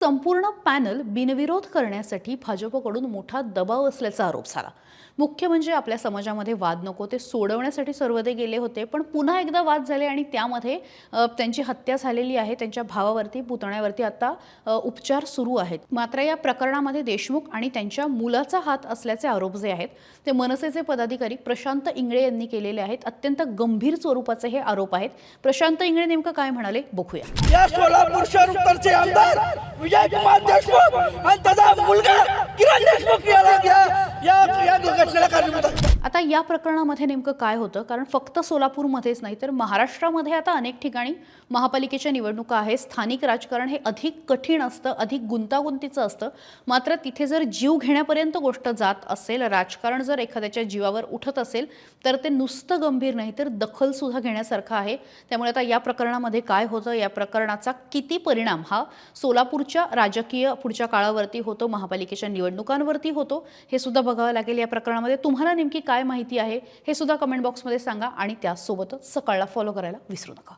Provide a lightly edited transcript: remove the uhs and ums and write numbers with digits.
संपूर्ण पॅनल बिनविरोध करण्यासाठी भाजपकडून मोठा दबाव असल्याचा आरोप झाला। मुख्य म्हणजे आपल्या समाजामध्ये वाद नको ते सोडवण्यासाठी सर्व ते गेले होते, पण पुन्हा एकदा वाद झाले आणि त्यामध्ये त्यांची हत्या झालेली आहे। त्यांच्या भावावरती पुतण्यावरती आता उपचार सुरू आहेत। मात्र या प्रकरणामध्ये देशमुख आणि त्यांच्या मुलाचा हात असल्याचे आरोप जे आहेत ते मनसेचे पदाधिकारी प्रशांत इंगळे यांनी केलेले आहेत। अत्यंत गंभीर स्वरूपाचे हे आरोप आहेत। प्रशांत इंगळे नेमकं काय म्हणाले बघूया। या सोलापूर शहर उत्तरचे आमदार विजय कुमार देशमुख आणि त्याचा मुलगा किरण देशमुख या घटनेला कारणीभूत आहेत। आता या प्रकरणामध्ये नेमकं काय होतं, कारण फक्त सोलापूरमध्येच नाही तर महाराष्ट्रामध्ये आता अनेक ठिकाणी महापालिकेच्या निवडणुका आहेत। स्थानिक राजकारण हे अधिक कठीण असतं, अधिक गुंतागुंतीचं असतं। मात्र तिथे जर जीव घेण्यापर्यंत गोष्ट जात असेल, राजकारण जर एखाद्याच्या जीवावर उठत असेल तर ते नुसतं गंभीर नाही तर दखल सुद्धा घेण्यासारखं आहे। त्यामुळे आता या प्रकरणामध्ये काय होतं, या प्रकरणाचा किती परिणाम हा सोलापूरच्या राजकीय पुढच्या काळावरती होतो, महापालिकेच्या निवडणुकांवरती होतो, हे सुद्धा बघावं लागेल। या प्रकरणामध्ये तुम्हाला नेमकी काय माहिती आहे हे सुद्धा कमेंट बॉक्समध्ये सांगा आणि त्यासोबतच सकाळला फॉलो करायला विसरू नका।